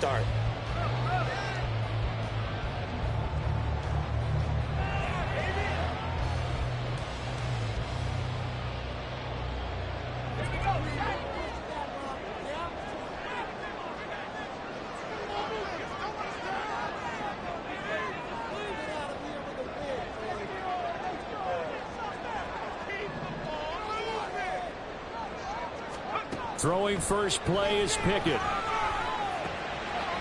start. Throwing first play is Pickett.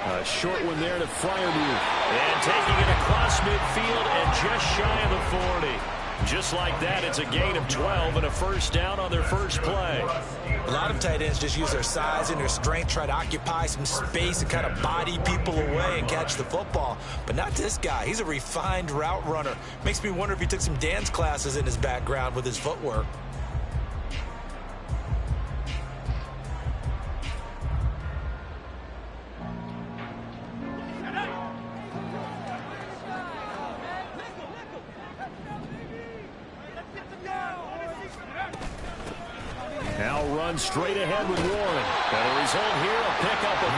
A short one there to Freiermuth. And taking it across midfield and just shy of the 40. Just like that, it's a gain of 12 and a first down on their first play. A lot of tight ends just use their size and their strength, try to occupy some space and kind of body people away and catch the football. But not this guy. He's a refined route runner. Makes me wonder if he took some dance classes in his background with his footwork. Now run straight ahead with Warren. And the result here, a pickup of 8.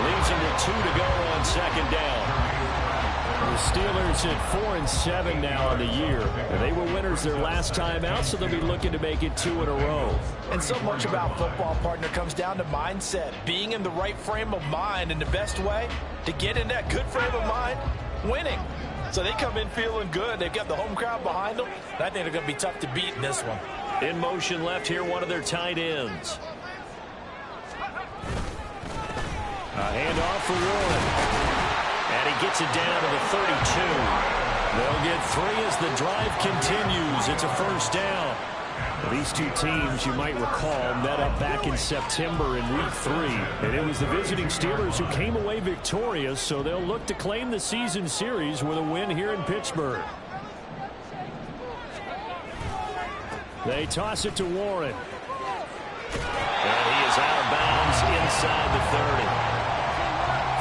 Leaves him with 2 to go on second down. The Steelers at 4-7 now on the year. They were winners their last time out, so they'll be looking to make it 2 in a row. And so much about football, partner, comes down to mindset. Being in the right frame of mind, and the best way to get in that good frame of mind, winning. So they come in feeling good. They've got the home crowd behind them. And I think they're going to be tough to beat in this one. In motion left here, one of their tight ends. A handoff for Warren. And he gets it down to the 32. They'll get 3 as the drive continues. It's a first down. These two teams, you might recall, met up back in September in Week 3. And it was the visiting Steelers who came away victorious, so they'll look to claim the season series with a win here in Pittsburgh. They toss it to Warren. And he is out of bounds inside the 30.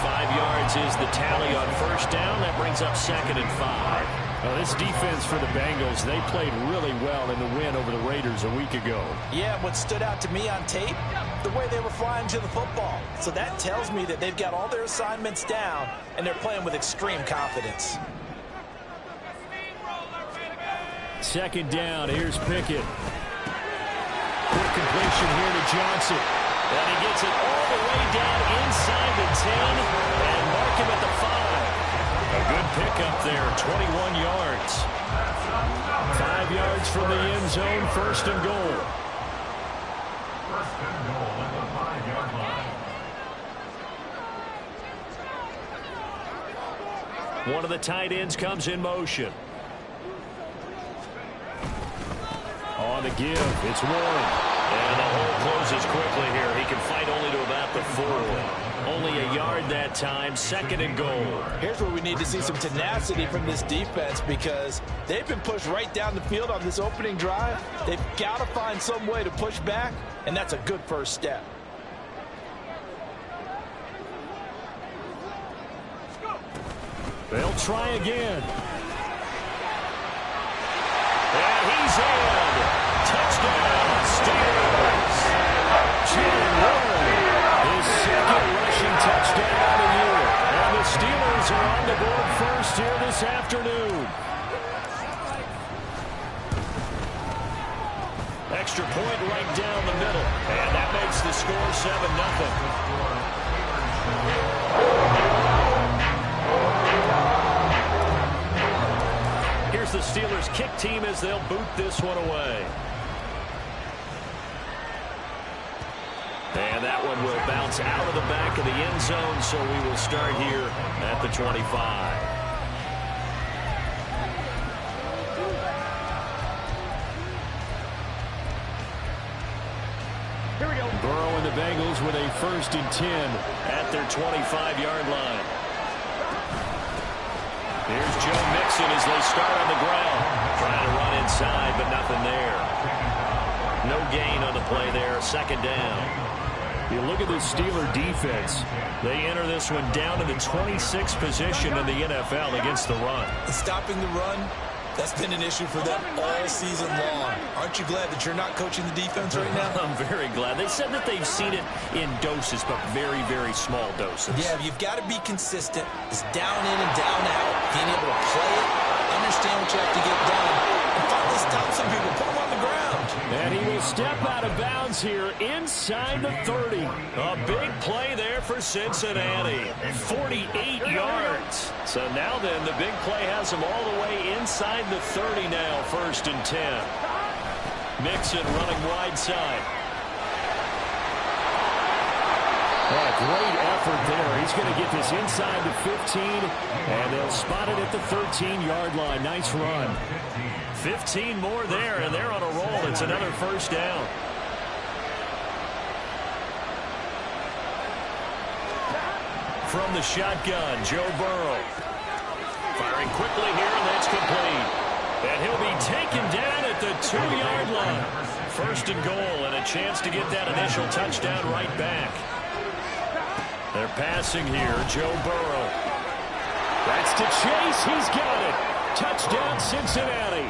5 yards is the tally on first down. That brings up 2nd and 5. Well, this defense for the Bengals, they played really well in the win over the Raiders a week ago. Yeah, what stood out to me on tape, the way they were flying to the football. So that tells me that they've got all their assignments down, and they're playing with extreme confidence. Second down, here's Pickett. Quick completion here to Johnson. And he gets it all the way down inside the 10 and mark him at the 5. A good pickup there, 21 yards. 5 yards from the end zone, 1st and goal. One of the tight ends comes in motion. On the give, it's Warren. And the hole closes quickly here. He can fight only to about the 4. Only a yard that time, 2nd and goal. Here's where we need to see some tenacity from this defense, because they've been pushed right down the field on this opening drive. They've got to find some way to push back, and that's a good first step. They'll try again. And he's in. Touchdown, Steelers. Jalen Warren, his 2nd rushing touchdown of the year. And the Steelers are on the board first here this afternoon. Extra point right down the middle. And that makes the score 7-0. Here's the Steelers kick team as they'll boot this one away. And that one will bounce out of the back of the end zone, so we will start here at the 25. Here we go. Burrow and the Bengals with a 1st and 10 at their 25-yard line. Here's Joe Mixon as they start on the ground. Trying to run inside, but nothing there. No gain on the play there. 2nd down. You look at the Steeler defense. They enter this one down to the 26th position in the NFL against the run. Stopping the run That's been an issue for them all season long. Aren't you glad that you're not coaching the defense right now? I'm very glad. They said that they've seen it in doses, but very, very small doses. Yeah, you've got to be consistent. It's down in and down out. Being able to play it, understand what you have to get done, and finally stop some people, put them on the ground. And he will step out of bounds here inside the 30. A big play there for Cincinnati. 48 yards. So now then, the big play has them all the way inside the 30 now, 1st and 10. Mixon running wide side. Oh, great effort there. He's going to get this inside the 15, and they'll spot it at the 13-yard line. Nice run. 15 more there, and they're on a roll. It's another 1st down. From the shotgun, Joe Burrow. Firing quickly here, and that's complete. And he'll be taken down at the 2-yard line. 1st and goal, and a chance to get that initial touchdown right back. They're passing here, Joe Burrow. That's to Chase. He's got it. Touchdown, Cincinnati.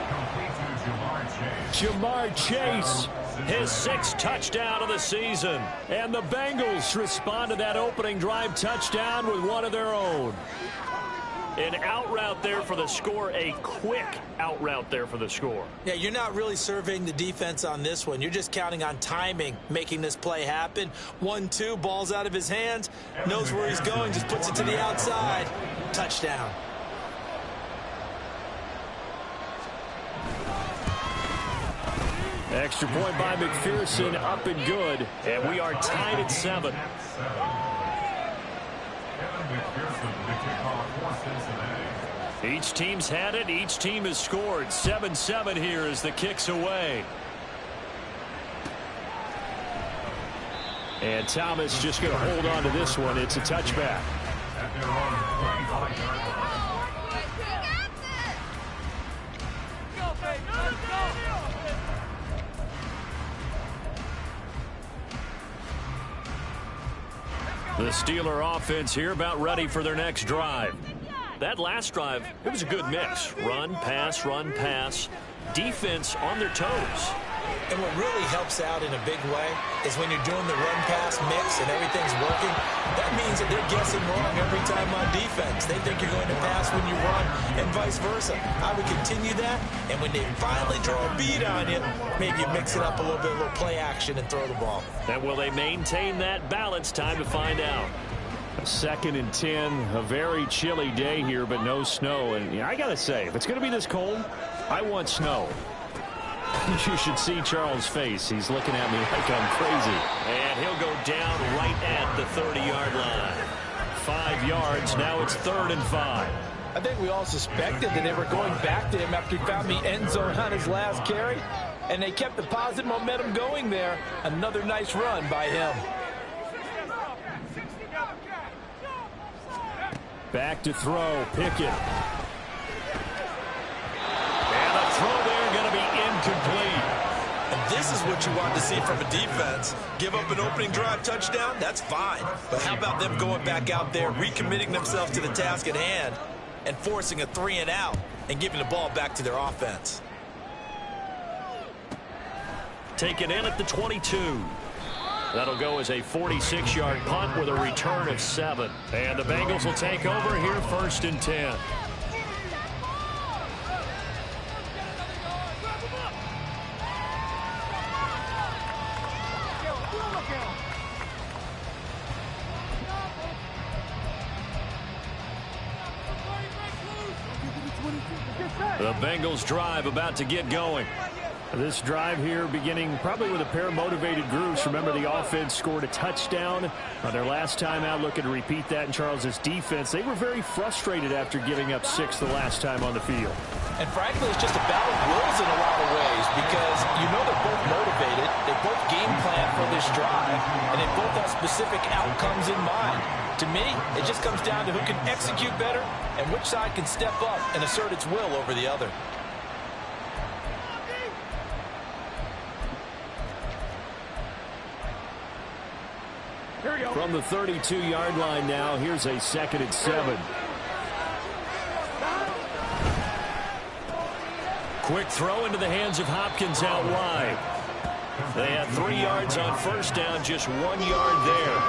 Jamar Chase. His 6th touchdown of the season. And the Bengals respond to that opening drive touchdown with one of their own. An out route there for the score, a quick out route there for the score. Yeah, you're not really surveying the defense on this one. You're just counting on timing, making this play happen. 1-2, ball's out of his hands, knows where he's going, just puts it to the outside. Touchdown. Extra point by McPherson, up and good. And we are tied at 7. Each team's had it. Each team has scored. 7-7 here as the kick's away. And Thomas just going to hold on to this one. It's a touchback. The Steeler offense here about ready for their next drive. That last drive, it was a good mix. Run, pass. Defense on their toes. And what really helps out in a big way is when you're doing the run-pass mix and everything's working, that means that they're guessing wrong every time on defense. They think you're going to pass when you run and vice versa. I would continue that, and when they finally draw a beat on you, maybe you mix it up a little bit, a little play action, and throw the ball. And will they maintain that balance? Time to find out. 2nd and 10, a very chilly day here, but no snow. And I got to say, if it's going to be this cold, I want snow. You should see Charles' face. He's looking at me like I'm crazy. And he'll go down right at the 30-yard line. 5 yards. Now it's 3rd and 5. I think we all suspected that they were going back to him after he found the end zone on his last carry. And they kept the positive momentum going there. Another nice run by him. Back to throw. Pickett. And the throw there going to be incomplete. And this is what you want to see from a defense. Give up an opening drive touchdown, that's fine. But how about them going back out there, recommitting themselves to the task at hand, and forcing a 3-and-out and giving the ball back to their offense. Taken in at the 22. That'll go as a 46-yard punt with a return of 7. And the Bengals will take over here 1st and 10. The Bengals drive about to get going. This drive here beginning probably with a pair of motivated groups. Remember, the offense scored a touchdown on their last time out. Looking to repeat that in Charles' defense. They were very frustrated after giving up 6 the last time on the field. And frankly, it's just a battle of wills in a lot of ways because you know they're both motivated. They both game plan for this drive, and they both have specific outcomes in mind. To me, it just comes down to who can execute better and which side can step up and assert its will over the other. From the 32-yard line now, here's a 2nd and 7. Quick throw into the hands of Hopkins out wide. They had 3 yards on first down, just 1 yard there.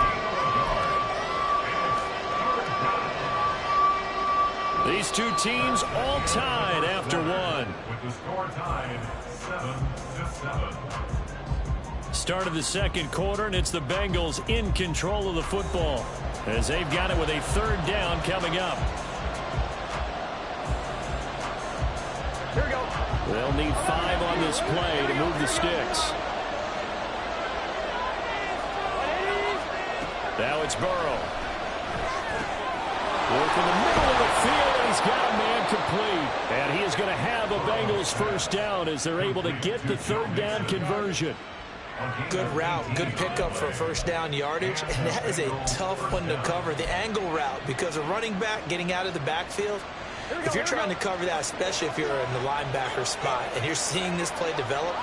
These two teams all tied after one. With the score tied 7-7. Start of the second quarter, and it's the Bengals in control of the football as they've got it with a 3rd down coming up. Here we go. They'll need 5 on this play to move the sticks. Now it's Burrow. Work in the middle of the field, and he's got a man complete. And he is going to have a Bengals 1st down as they're able to get the 3rd down conversion. Good route, good pickup for 1st down yardage, and that is a tough one to cover, the angle route, because a running back getting out of the backfield, if you're trying to cover that, especially if you're in the linebacker spot, and you're seeing this play develop,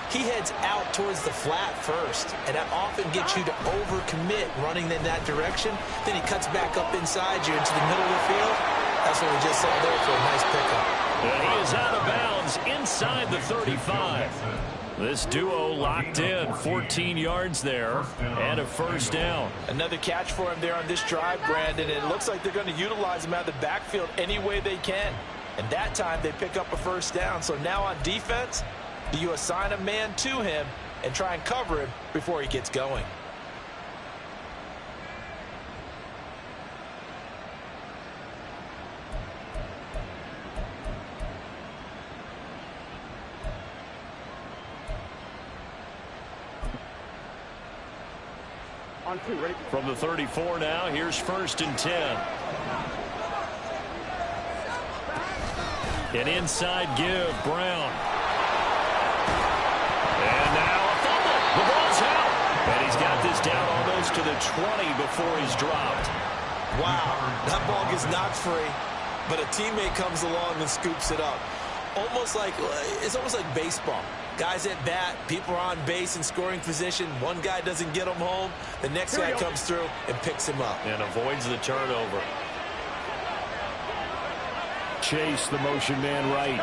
he heads out towards the flat first, and that often gets you to overcommit running in that direction. Then he cuts back up inside you into the middle of the field. That's what we just saw there for a nice pickup. And he is out of bounds inside the 35. This duo locked in, 14 yards there, and a 1st down. Another catch for him there on this drive, Brandon. It looks like they're going to utilize him out of the backfield any way they can. And that time they pick up a 1st down. So now on defense, do you assign a man to him and try and cover him before he gets going? On 2, ready? From the 34 now, here's 1st and 10. An inside give, Brown. And now a fumble. The ball's out. And he's got this down almost to the 20 before he's dropped. Wow, that ball gets knocked free, but a teammate comes along and scoops it up. It's almost like baseball. Guys at bat, people are on base in scoring position. One guy doesn't get him home. The next guy comes through and picks him up. And avoids the turnover. Chase, the motion man right.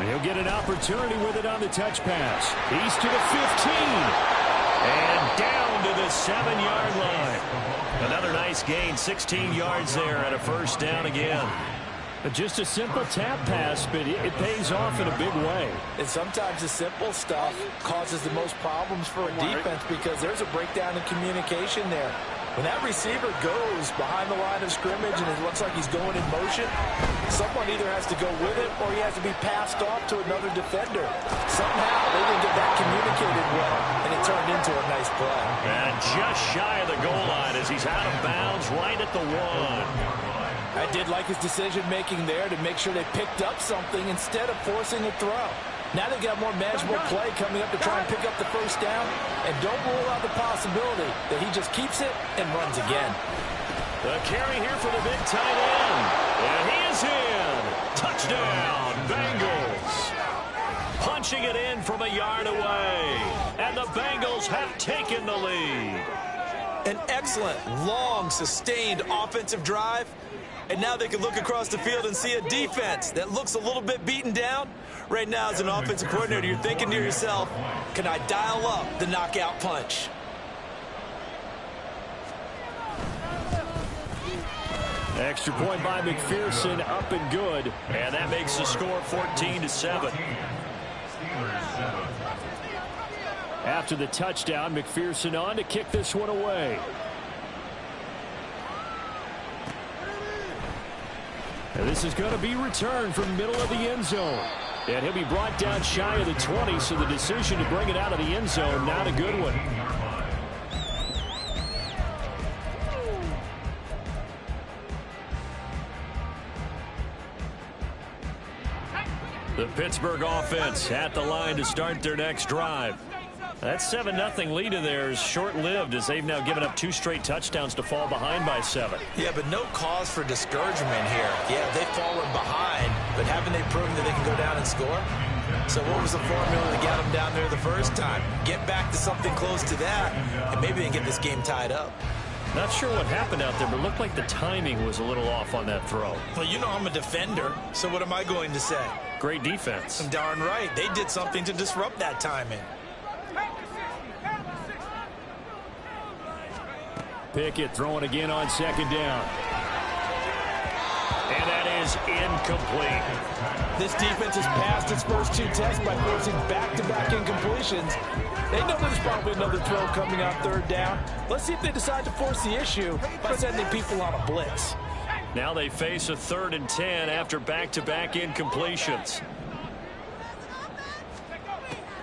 And he'll get an opportunity with it on the touch pass. He's to the 15. And down to the 7-yard line. Another nice gain, 16 yards there, and a 1st down again. Just a simple tap pass, but it pays off in a big way. And sometimes the simple stuff causes the most problems for a defense because there's a breakdown in communication there. When that receiver goes behind the line of scrimmage and it looks like he's going in motion, someone either has to go with it or he has to be passed off to another defender. Somehow they didn't get that communicated well, and it turned into a nice play. And just shy of the goal line as he's out of bounds right at the 1. I did like his decision-making there to make sure they picked up something instead of forcing a throw. Now they've got more manageable play coming up to try and pick up the 1st down, and don't rule out the possibility that he just keeps it and runs again. The carry here for the big tight end. And he is in. Touchdown, Bengals. Punching it in from a yard away. And the Bengals have taken the lead. An excellent, long, sustained offensive drive. And now they can look across the field and see a defense that looks a little bit beaten down. Right now, as an offensive coordinator, you're thinking to yourself, can I dial up the knockout punch? Extra point by McPherson, up and good. And that makes the score 14-7. After the touchdown, McPherson on to kick this one away. And this is going to be returned from the middle of the end zone. And he'll be brought down shy of the 20, so the decision to bring it out of the end zone, not a good one. The Pittsburgh offense at the line to start their next drive. That 7-0 lead of theirs short-lived as they've now given up 2 straight touchdowns to fall behind by 7. Yeah, but no cause for discouragement here. Yeah, they've fallen behind, but haven't they proven that they can go down and score? So what was the formula to get them down there the first time? Get back to something close to that, and maybe they can get this game tied up. Not sure what happened out there, but it looked like the timing was a little off on that throw. Well, you know I'm a defender, so what am I going to say? great defense. Darn right. They did something to disrupt that timing. Pickett throwing again on second down. And that is incomplete. This defense has passed its first 2 tests by forcing back-to-back incompletions. They know there's probably another throw coming on third down. Let's see if they decide to force the issue by sending people on a blitz. Now they face a 3rd and 10 after back-to-back incompletions.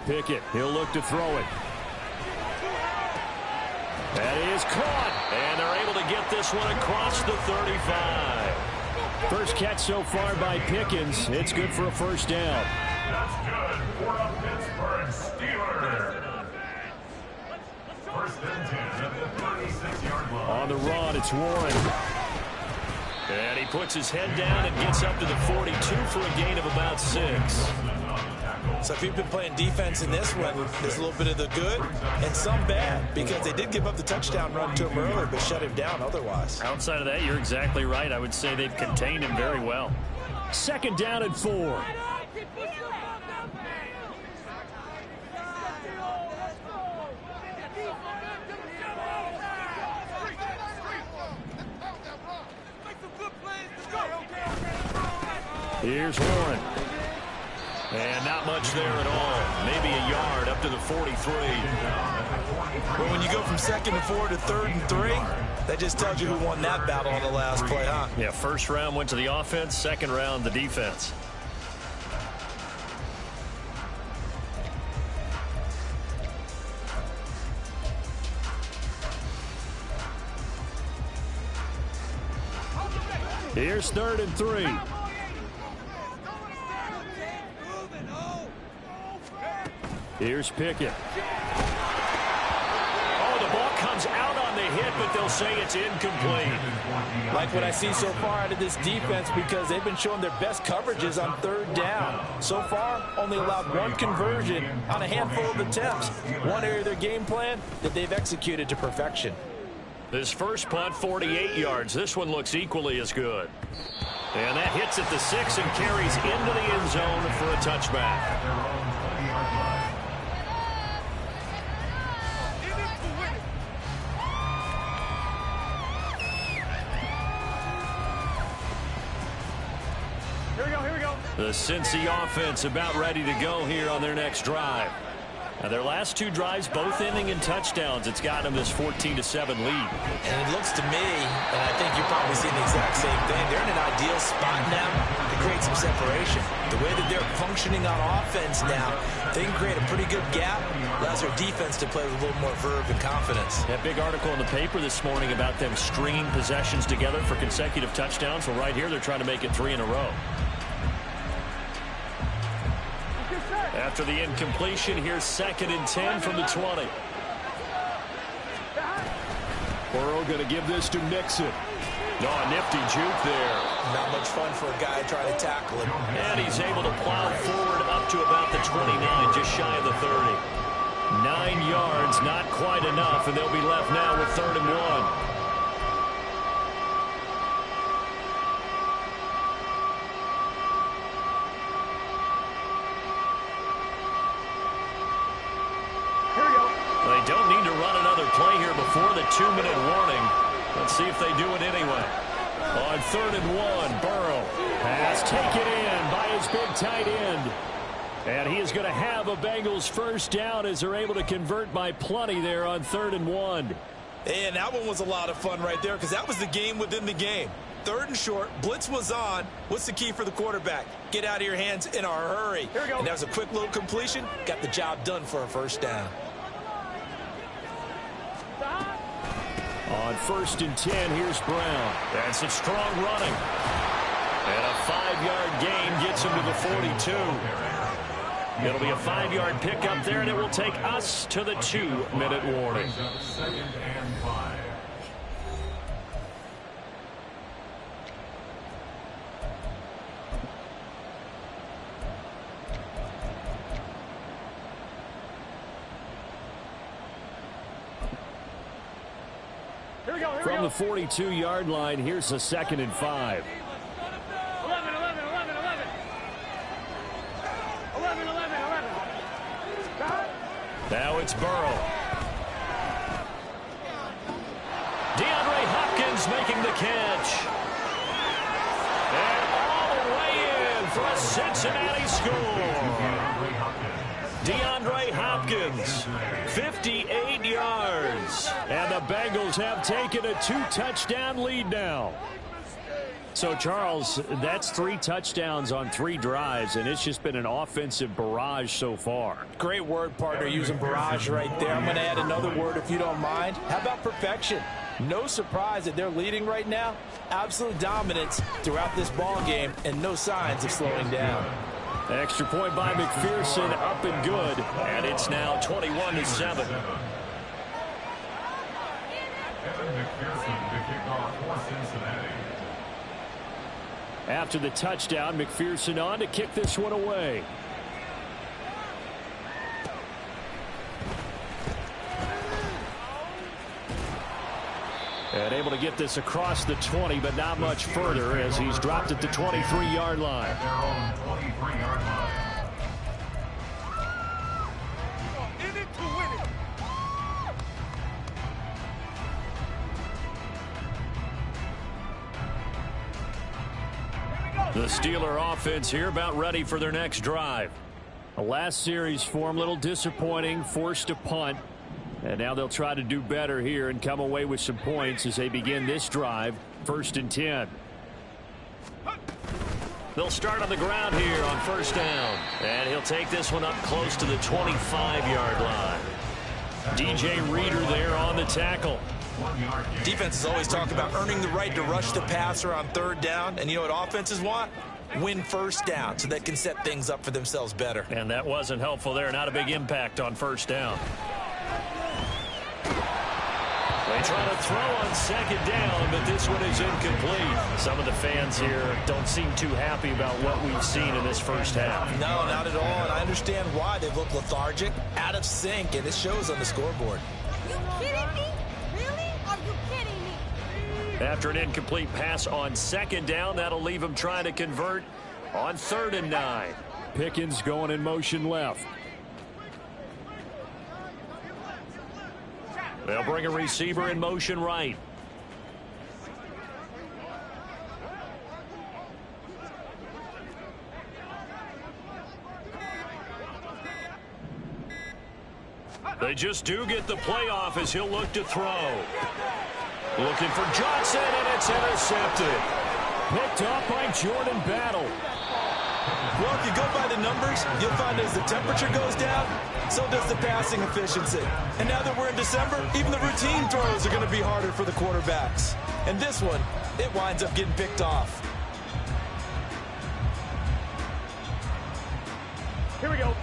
Pickett, he'll look to throw it. That is caught. And they're able to get this one across the 35. First catch so far by Pickens. It's good for a first down. That's good for a Pittsburgh Steelers. First and 10 at the 36-yard line. On the run, it's Warren. And he puts his head down and gets up to the 42 for a gain of about 6. So if you've been playing defense in this one, there's a little bit of the good and some bad, because they did give up the touchdown run to him earlier, but shut him down otherwise. Outside of that, you're exactly right. I would say they've contained him very well. Second down and 4. Here's Warren. And not much there at all. Maybe a yard up to the 43. Well, when you go from 2nd and 4 to 3rd and 3, that just tells you who won that battle on the last play, huh? Yeah, first round went to the offense, second round the defense. Here's 3rd and 3. Here's Pickett. Oh, the ball comes out on the hit, but they'll say it's incomplete. Like what I see so far out of this defense, because they've been showing their best coverages on 3rd down. So far, only allowed 1 conversion on a handful of attempts. One area of their game plan that they've executed to perfection. This first punt, 48 yards. This one looks equally as good. And that hits at the 6 and carries into the end zone for a touchback. The Cincy offense about ready to go here on their next drive. Now their last 2 drives, both ending in touchdowns. It's gotten them this 14-7 lead. And it looks to me, and I think you're probably seeing the exact same thing, they're in an ideal spot now to create some separation. The way that they're functioning on offense now, they can create a pretty good gap. Allows their defense to play with a little more verve and confidence. That big article in the paper this morning about them stringing possessions together for consecutive touchdowns. Well, right here, they're trying to make it 3 in a row. After the incompletion, here's 2nd and 10 from the 20. Burrow going to give this to Mixon. No, a nifty juke there. Not much fun for a guy trying to tackle him. And he's able to plow forward up to about the 29, just shy of the 30. 9 yards, not quite enough, and they'll be left now with 3rd and 1. They don't need to run another play here before the 2-minute warning. Let's see if they do it anyway. On 3rd and 1, Burrow Pass taken in by his big tight end. And he is going to have a Bengals first down as they're able to convert by plenty there on 3rd and 1. And that one was a lot of fun right there, because that was the game within the game. 3rd and short, blitz was on. What's the key for the quarterback? Get out of your hands in a hurry. Here we go. And that was a quick little completion. Got the job done for a first down. On 1st and 10, here's Brown. And some strong running. And a 5-yard gain gets him to the 42. It'll be a 5-yard pickup there, and it will take us to the 2-minute warning. 2nd and 5. From the 42-yard line, here's a 2nd and 5. Now it's Burrow. DeAndre Hopkins making the catch. And all the way in for a Cincinnati score. DeAndre Hopkins, 58 yards. And the Bengals have taken a 2-touchdown lead now. So, Charles, that's 3 touchdowns on 3 drives, and it's just been an offensive barrage so far. Great word, partner, using barrage right there. I'm going to add another word if you don't mind. How about perfection? No surprise that they're leading right now. Absolute dominance throughout this ball game, and no signs of slowing down. Extra point by McPherson, up and good, and it's now 21-7. Evan McPherson, the kickoff for Cincinnati. After the touchdown, McPherson on to kick this one away. And able to get this across the 20, but not much further as he's dropped at the 23-yard line. At their own 23-yard line. The Steeler offense here about ready for their next drive. The last series form, a little disappointing, forced a punt. And now they'll try to do better here and come away with some points as they begin this drive, 1st and 10. They'll start on the ground here on 1st down. And he'll take this one up close to the 25-yard line. DJ Reader there on the tackle. Defenses always talk about earning the right to rush the passer on 3rd down. And you know what offenses want? Win 1st down so they can set things up for themselves better. And that wasn't helpful there. Not a big impact on 1st down. They try to throw on 2nd down, but this one is incomplete. Some of the fans here don't seem too happy about what we've seen in this first half. No, not at all, and I understand why. They look lethargic, out of sync, and it shows on the scoreboard. Are you kidding me? Really? Are you kidding me? After an incomplete pass on 2nd down, that'll leave them trying to convert on 3rd and 9. Pickens going in motion left. They'll bring a receiver in motion right. They just do get the playoff as he'll look to throw. Looking for Johnson, and it's intercepted. Picked off by Jordan Battle. Well, if you go by the numbers, you'll find as the temperature goes down, so does the passing efficiency. And now that we're in December, even the routine throws are going to be harder for the quarterbacks. And this one, it winds up getting picked off. Here we go.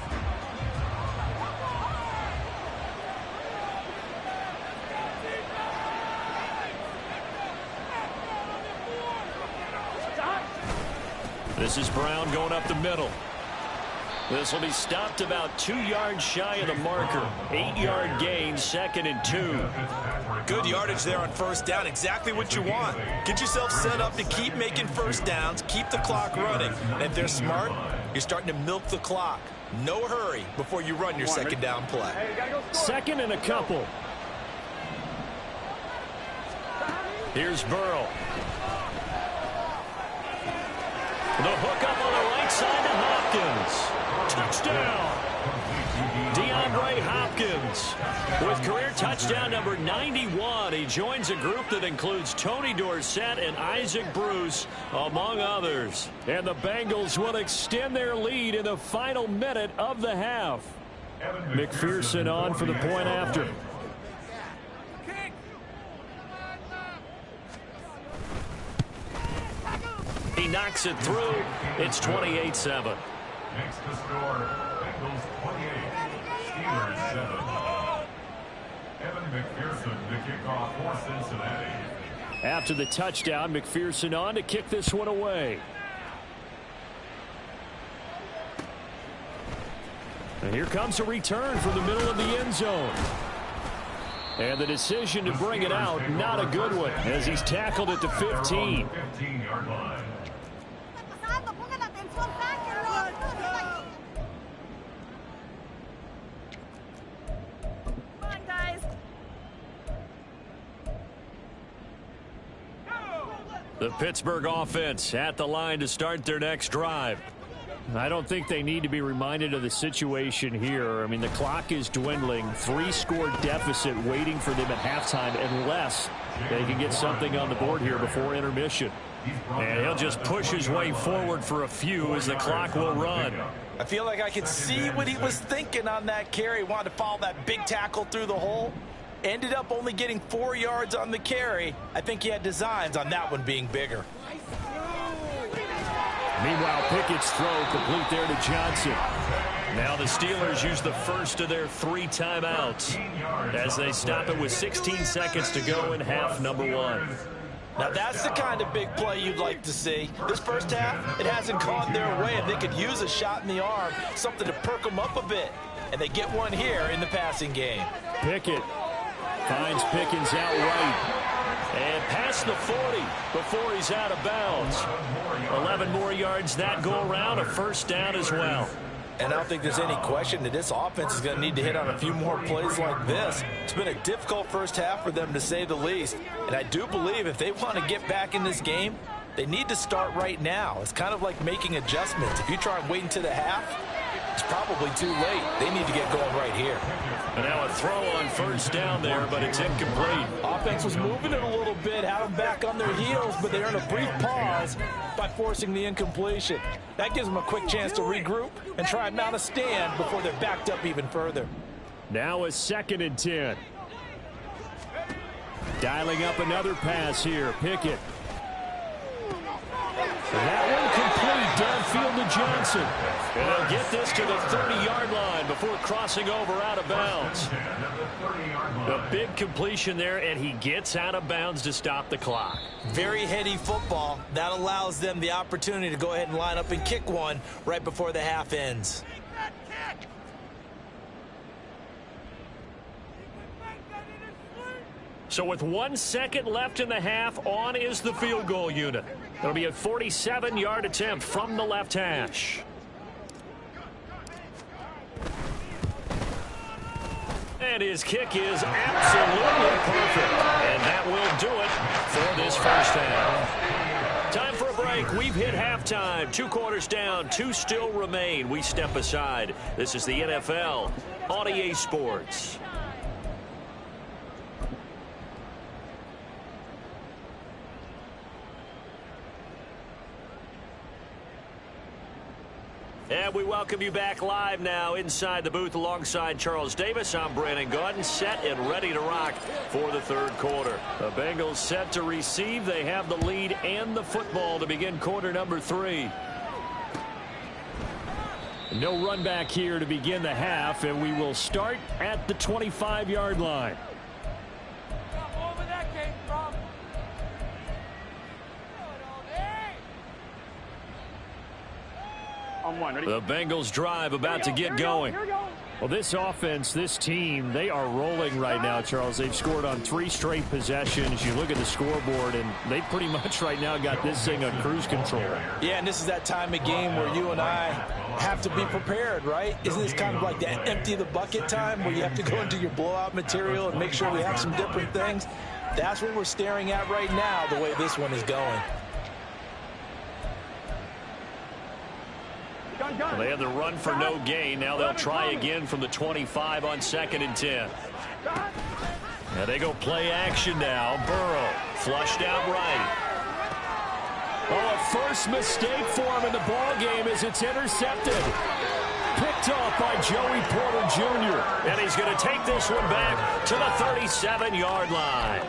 This is Brown going up the middle. This will be stopped about 2 yards shy of the marker. 8-yard gain, 2nd and 2. Good yardage there on 1st down. Exactly what you want. Get yourself set up to keep making 1st downs, keep the clock running. And if they're smart, you're starting to milk the clock. No hurry before you run your 2nd down play. 2nd and a couple. Here's Burrow. The hook up on the right side to Hopkins. Touchdown. DeAndre Hopkins with career touchdown number 91. He joins a group that includes Tony Dorsett and Isaac Bruce, among others. And the Bengals will extend their lead in the final minute of the half. McPherson on for the point after. He knocks it through. It's 28-7. Makes the score. Bengals 28, Steelers 7. Evan McPherson, the kickoff for Cincinnati. After the touchdown, McPherson on to kick this one away. And here comes a return from the middle of the end zone. And the decision to bring it out, not a good one, as he's tackled at the 15. 15-yard line. The Pittsburgh offense at the line to start their next drive. I don't think they need to be reminded of the situation here. I mean, the clock is dwindling. 3-score deficit waiting for them at halftime unless they can get something on the board here before intermission. And he'll just push his way forward for a few as the clock will run. I feel like I could see what he was thinking on that carry. Wanted to follow that big tackle through the hole. Ended up only getting 4 yards on the carry. I think he had designs on that one being bigger. Meanwhile, Pickett's throw complete there to Johnson. Now the Steelers use the first of their 3 timeouts as they stop it with 16 seconds to go in half number 1. Now that's the kind of big play you'd like to see. This first half, it hasn't gone their way, and they could use a shot in the arm, something to perk them up a bit. And they get one here in the passing game. Pickett finds Pickens out right. And past the 40 before he's out of bounds. 11 more yards that go around, a first down as well. And I don't think there's any question that this offense is going to need to hit on a few more plays like this. It's been a difficult first half for them, to say the least. And I do believe if they want to get back in this game, they need to start right now. It's kind of like making adjustments. If you try and wait until the half, it's probably too late. They need to get going right here. And now a throw on first down there, but it's incomplete. Offense was moving it a little bit, had them back on their heels, but they earned a brief pause by forcing the incompletion. That gives them a quick chance to regroup and try and mount a stand before they're backed up even further. Now a 2nd and 10. Dialing up another pass here. Pickett. And that one complete downfield to Johnson. And they'll get this to the 30-yard line before crossing over out of bounds. A big completion there, and he gets out of bounds to stop the clock. Very heady football. That allows them the opportunity to go ahead and line up and kick one right before the half ends. So with 1 second left in the half, on is the field goal unit. It'll be a 47-yard attempt from the left hash. And his kick is absolutely perfect. And that will do it for this first half. Time for a break. We've hit halftime. 2 quarters down, 2 still remain. We step aside. This is the NFL on EA Sports. And we welcome you back live now inside the booth alongside Charles Davis. I'm Brandon Gaudin, set and ready to rock for the 3rd quarter. The Bengals set to receive. They have the lead and the football to begin quarter number 3. No run back here to begin the half, and we will start at the 25-yard line. The Bengals drive about to get going. Well, this offense, this team, they are rolling right now, Charles. They've scored on 3 straight possessions. You look at the scoreboard, and they pretty much right now got this thing on cruise control. Yeah, and this is that time of game where you and I have to be prepared, right? Isn't this kind of like that empty the bucket time where you have to go into your blowout material and make sure we have some different things? That's what we're staring at right now, the way this one is going. Well, they had the run for no gain. Now they'll try again from the 25 on 2nd and 10. Now they go play action now. Burrow flushed out right. Oh, a first mistake for him in the ball game as it's intercepted. Picked off by Joey Porter Jr. And he's going to take this one back to the 37-yard line.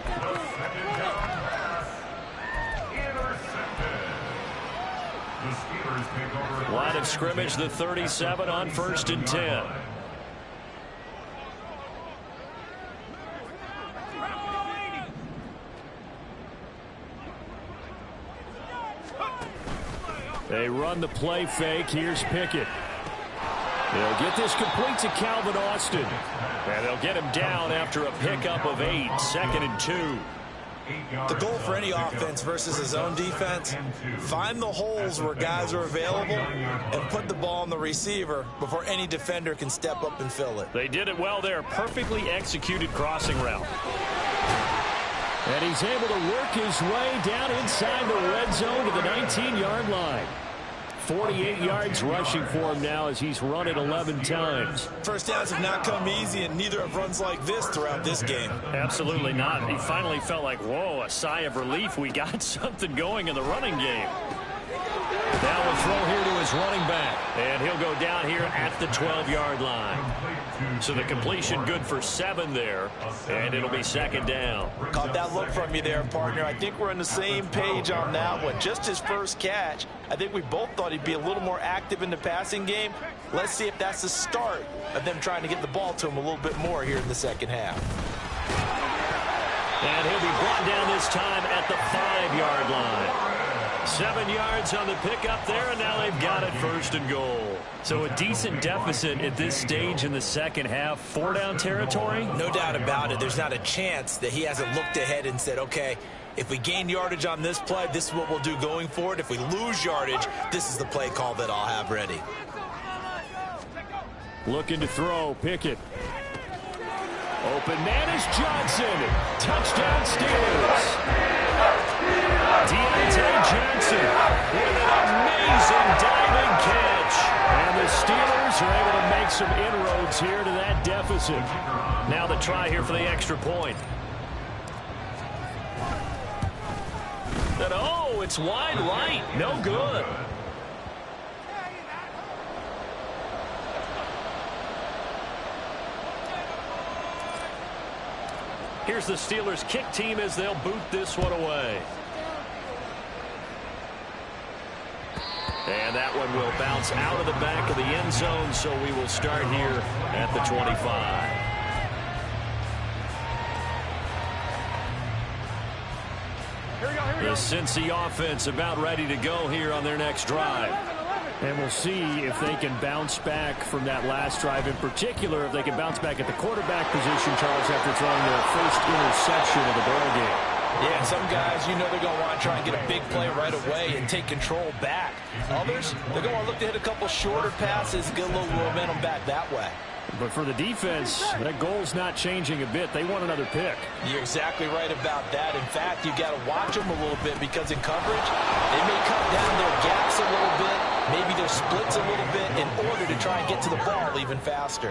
Line of scrimmage, the 37 on 1st and 10. They run the play fake. Here's Pickett. They'll get this complete to Calvin Austin. And they'll get him down after a pickup of 8. 2nd and 2. The goal for any offense versus his own defense, find the holes where guys are available and put the ball on the receiver before any defender can step up and fill it. They did it well there. Perfectly executed crossing route. And he's able to work his way down inside the red zone to the 19-yard line. 48 yards rushing for him now as he's run it 11 times. First downs have not come easy, and neither have runs like this throughout this game. Absolutely not. He finally felt like, whoa, a sigh of relief. We got something going in the running game. Now we'll throw here to his running back. And he'll go down here at the 12-yard line. So the completion good for 7 there. And it'll be second down. Caught that look from you there, partner. I think we're on the same page on that one. Just his first catch. I think we both thought he'd be a little more active in the passing game. Let's see if that's the start of them trying to get the ball to him a little bit more here in the second half. And he'll be brought down this time at the 5-yard line. 7 yards on the pickup there, and now they've got it first and goal. So a decent deficit at this stage in the second half. 4-down territory? No doubt about it. There's not a chance that he hasn't looked ahead and said, okay, if we gain yardage on this play, this is what we'll do going forward. If we lose yardage, this is the play call that I'll have ready. Looking to throw, Pickett. Open man is Johnson. Touchdown Steelers. Deontay Johnson with an amazing diving catch. And the Steelers are able to make some inroads here to that deficit. Now the try here for the extra point. And oh, it's wide right. No good. Here's the Steelers kick team as they'll boot this one away. And that one will bounce out of the back of the end zone, so we will start here at the 25. The Cincy offense about ready to go here on their next drive. And we'll see if they can bounce back from that last drive. In particular, if they can bounce back at the quarterback position, Charles, after throwing their first interception of the ball game. Yeah, some guys, you know they're going to want to try and get a big play right away and take control back. Others, they're going to look to hit a couple shorter passes, get a little momentum back that way. But for the defense, that goal's not changing a bit. They want another pick. You're exactly right about that. In fact, you got to watch them a little bit because in coverage, they may cut down their gaps a little bit, maybe their splits a little bit in order to try and get to the ball even faster.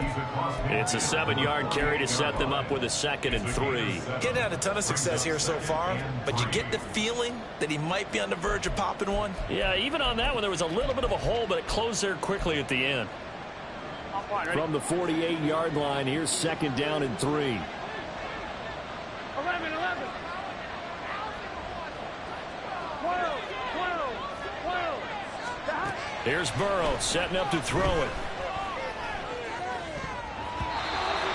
It's a 7-yard carry to set them up with a 2nd and 3. Getting had a ton of success here so far, but you get the feeling that he might be on the verge of popping one. Yeah, even on that one, there was a little bit of a hole, but it closed there quickly at the end. From the 48-yard line, here's 2nd down and 3. 11. Here's Burrow setting up to throw it.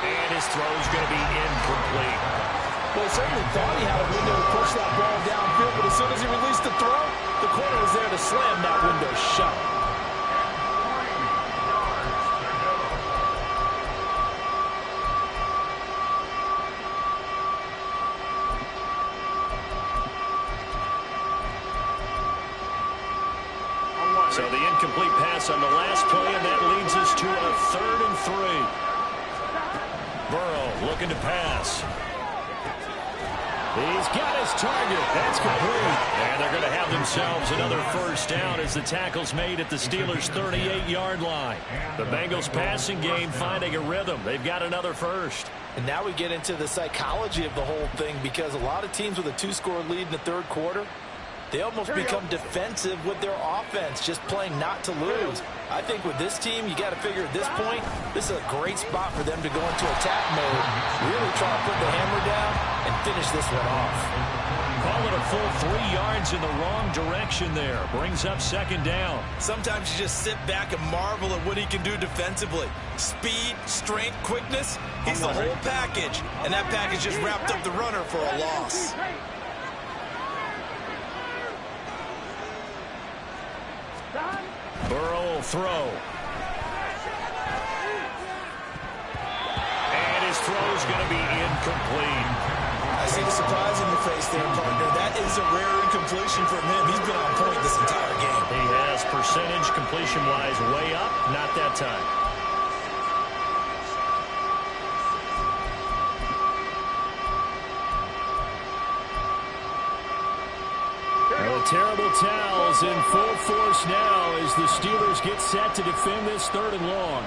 And his throw's going to be incomplete. Well, he certainly thought he had a window to push that ball downfield, but as soon as he released the throw, the corner was there to slam that window shut. So the incomplete pass on the last play, and that leads us to a 3rd and 3. Burrow looking to pass. He's got his target. That's complete. And they're going to have themselves another first down as the tackle's made at the Steelers' 38-yard line. The Bengals passing game finding a rhythm. They've got another first. And now we get into the psychology of the whole thing because a lot of teams with a 2-score lead in the third quarter, they almost become defensive with their offense, just playing not to lose. I think with this team, you got to figure at this point, this is a great spot for them to go into attack mode, really try to put the hammer down and finish this one off. Call it a full 3 yards in the wrong direction there. Brings up 2nd down. Sometimes you just sit back and marvel at what he can do defensively. Speed, strength, quickness, he's the whole package. And that package just wrapped up the runner for a loss. Burrow will throw. And his throw's going to be incomplete. I see the surprise in your face there, partner. That is a rare incompletion from him. He's been on point this entire game. He has percentage completion-wise way up. Not that time. Terrible towels in full force now as the Steelers get set to defend this 3rd and long.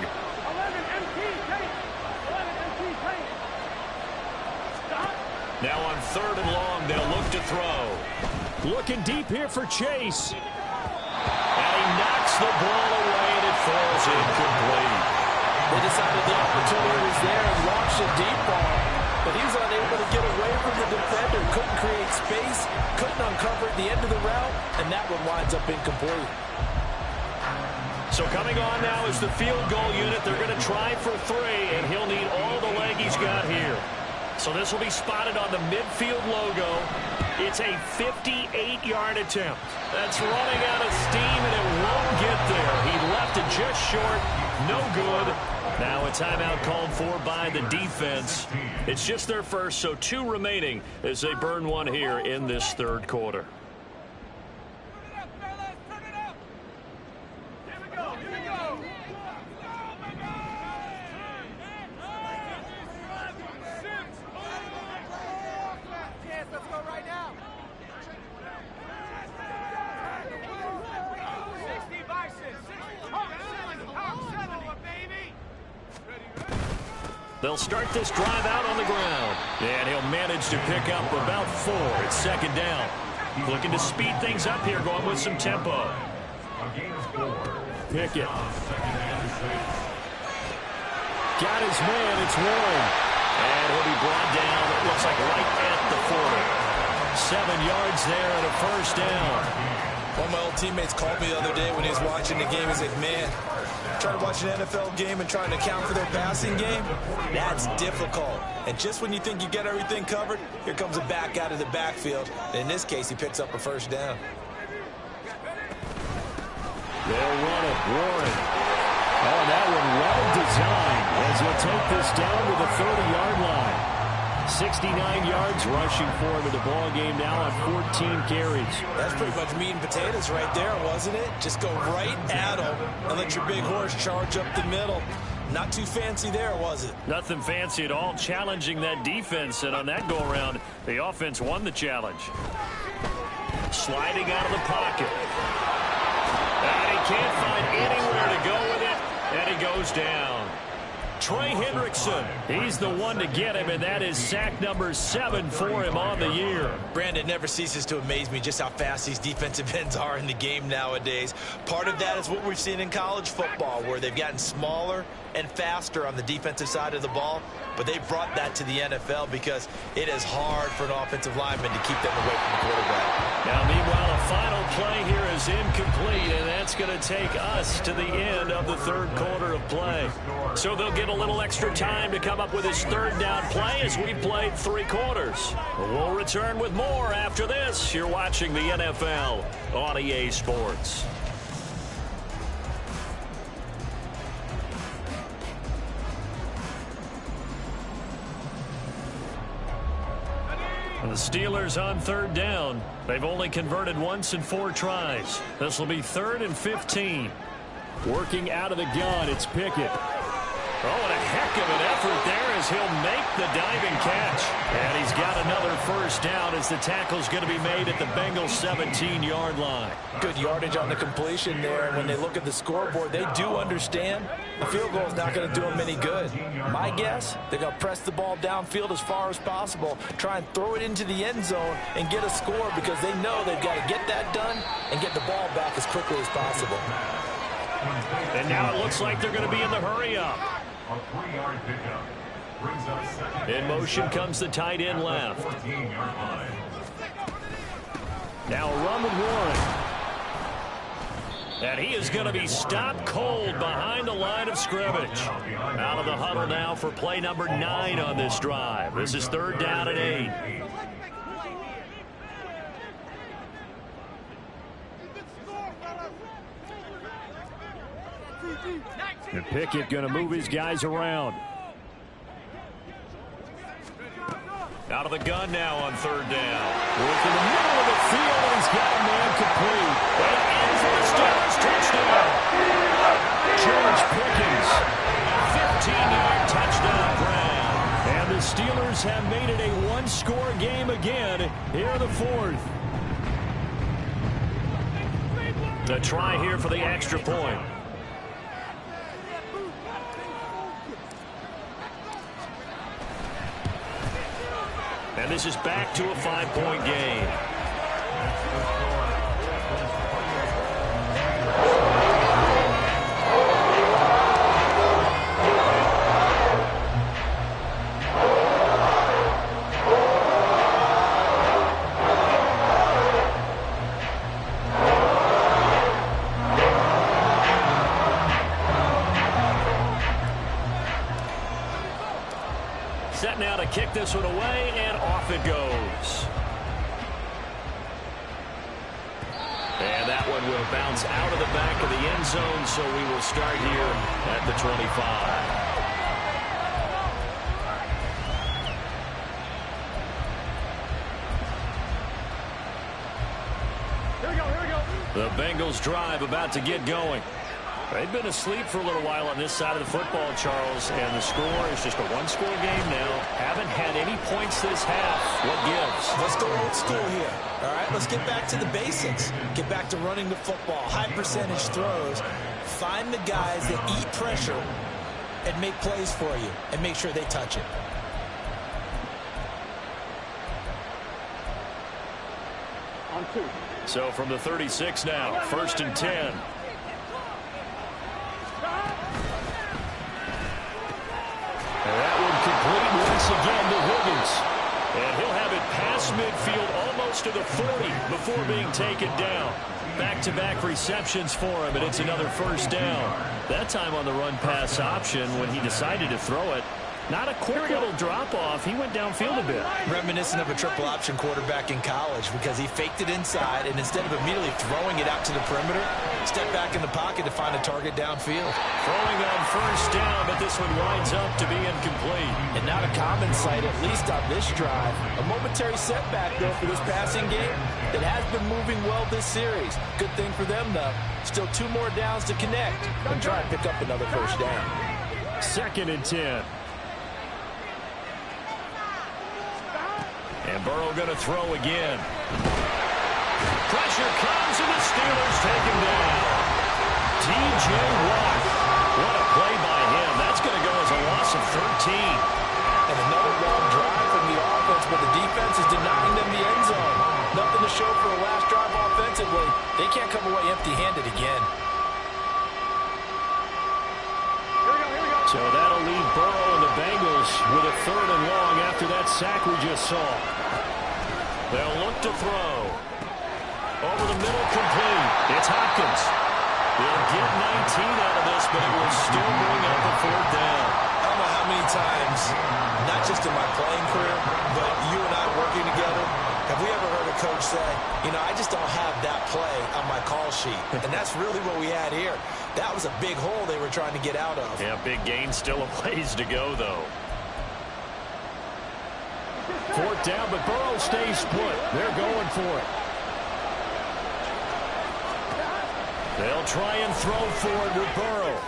Now on 3rd and long, they'll look to throw. Looking deep here for Chase. And he knocks the ball away, and it falls incomplete. They decided the opportunity was there and launched a deep ball, but he was unable to get away from the defender, couldn't create space, couldn't uncover at the end of the route, and that one winds up incomplete. So coming on now is the field goal unit. They're going to try for 3, and he'll need all the leg he's got here. So this will be spotted on the midfield logo. It's a 58-yard attempt. That's running out of steam, and it won't get there. He left it just short. No good. Now a timeout called for by the defense. It's just their first, so 2 remaining as they burn one here in this 3rd quarter. They'll start this drive out on the ground. And he'll manage to pick up about 4. It's 2nd down. Looking to speed things up here, going with some tempo. Pickett. Got his man. It's Warren. And he'll be brought down, it looks like right at the 40. 7 yards there and a 1st down. One of my old teammates called me the other day when he was watching the game. He's like, man, trying to watch an NFL game and trying to account for their passing game, that's difficult. And just when you think you get everything covered, here comes a back out of the backfield. And in this case, he picks up a 1st down. They'll run it. Warren. Oh, that one well designed as he'll take this down to the 30-yard line. 69 yards rushing for him in the ball game now on 14 carries. That's pretty much meat and potatoes right there, wasn't it? Just go right at him and let your big horse charge up the middle. Not too fancy there, was it? Nothing fancy at all, challenging that defense. And on that go-around, the offense won the challenge. Sliding out of the pocket. And he can't find anywhere to go with it, and he goes down. Trey Hendrickson, he's the one to get him, and that is sack number 7 for him on the year. Brandon, never ceases to amaze me just how fast these defensive ends are in the game nowadays. Part of that is what we've seen in college football, where they've gotten smaller and faster on the defensive side of the ball, but they brought that to the NFL because it is hard for an offensive lineman to keep them away from the quarterback. Now, meanwhile, a final play here is incomplete, and that's going to take us to the end of the 3rd quarter of play. So they'll get a little extra time to come up with his 3rd down play as we played 3 quarters. We'll return with more after this. You're watching the NFL on EA Sports. The Steelers on 3rd down. They've only converted once in 4 tries. This will be 3rd and 15. Working out of the gun, it's Pickett. Oh, and a heck of an effort there as he'll make the diving catch. And he's got another 1st down as the tackle's going to be made at the Bengals 17-yard line. Good yardage on the completion there. And when they look at the scoreboard, they do understand a field goal is not going to do them any good. My guess, they're going to press the ball downfield as far as possible, try and throw it into the end zone and get a score because they know they've got to get that done and get the ball back as quickly as possible. And now it looks like they're going to be in the hurry-up. A 3-yard pickup brings us 2nd. In motion comes the tight end left. 14-yard line. Now a run with Warren. And he is going to be stopped cold behind the line of scrimmage. Out of the huddle now for play number 9 on this drive. This is 3rd down and 8. And Pickett going to move his guys around. Out of the gun now on 3rd down. Working the middle of the field, and he's got a man complete. And in for the Steelers touchdown. George Pickens. 15-yard touchdown grab. And the Steelers have made it a 1-score game again here in the 4th. The try here for the extra point. And this is back to a 5-point game. Set now to kick this one away, and off it goes. And that one will bounce out of the back of the end zone, so we will start here at the 25. The Bengals drive about to get going. They've been asleep for a little while on this side of the football, Charles, and the score is just a one-score game now. Haven't had any points this half. What gives? Let's go old school here. All right, let's get back to the basics. Get back to running the football, high percentage throws. Find the guys that eat pressure and make plays for you, and make sure they touch it. On 2. So from the 36 now, 1st and 10. And that one complete once again to Higgins. And he'll have it past midfield almost to the 40 before being taken down. Back-to-back receptions for him, and it's another first down. That time on the run-pass option when he decided to throw it. Not a quick little drop-off. He went downfield a bit. Reminiscent of a triple-option quarterback in college because he faked it inside, and instead of immediately throwing it out to the perimeter, stepped back in the pocket to find a target downfield. Throwing on first down, but this one winds up to be incomplete. And not a common sight, at least on this drive. A momentary setback, though, for this passing game that has been moving well this series. Good thing for them, though. Still 2 more downs to connect and try and pick up another first down. 2nd and 10. And Burrow going to throw again. Pressure comes, and the Steelers take him down. T.J. Watt. What a play by him. That's going to go as a loss of 13. And another long drive from the offense, but the defense is denying them the end zone. Nothing to show for a last drive offensively. They can't come away empty-handed again. So that'll leave Burrow and the Bengals with a 3rd and long after that sack we just saw. They'll look to throw. Over the middle, complete. It's Hopkins. They'll get 19 out of this, but it will still bring up a 4th down. I don't know how many times, not just in my playing career, but you and I working together, have we ever heard a coach say, you know, I just don't have that play on my call sheet. And that's really what we had here. That was a big hole they were trying to get out of. Yeah, big gain, still a ways to go, though. 4th down, but Burrow stays put. They're going for it. They'll try and throw for it with Burrow.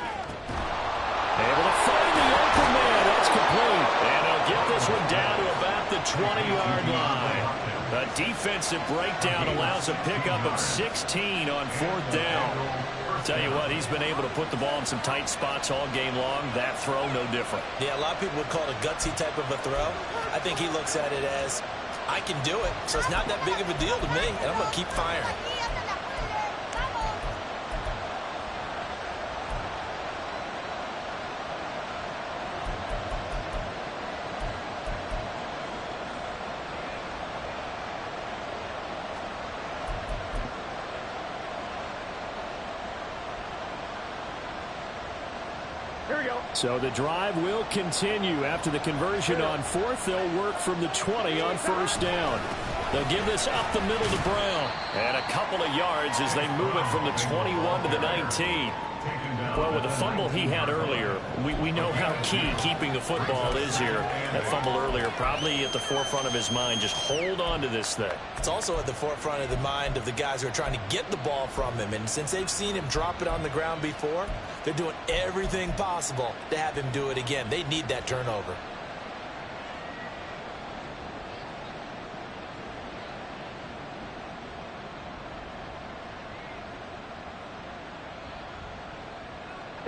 Able to find the open man. That's complete. And they'll get this one down to about the 20-yard line. A defensive breakdown allows a pickup of 16 on 4th down. Tell you what, he's been able to put the ball in some tight spots all game long. That throw, no different. Yeah, a lot of people would call it a gutsy type of a throw. I think he looks at it as, I can do it, so it's not that big of a deal to me, and I'm going to keep firing. So the drive will continue. After the conversion on 4th, they'll work from the 20 on 1st down. They'll give this up the middle to Brown. And a couple of yards as they move it from the 21 to the 19. Well, with the fumble he had earlier, we know how key keeping the football is here. That fumble earlier probably at the forefront of his mind. Just hold on to this thing. It's also at the forefront of the mind of the guys who are trying to get the ball from him. And since they've seen him drop it on the ground before, they're doing everything possible to have him do it again. They need that turnover.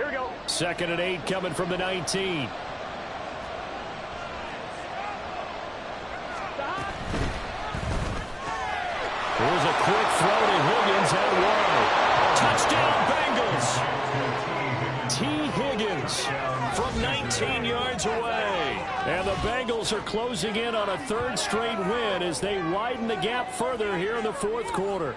Here we go. 2nd and 8 coming from the 19. Here's a quick throw to Higgins out wide. Touchdown, Bengals. T. Higgins from 19 yards away. And the Bengals are closing in on a 3rd straight win as they widen the gap further here in the 4th quarter.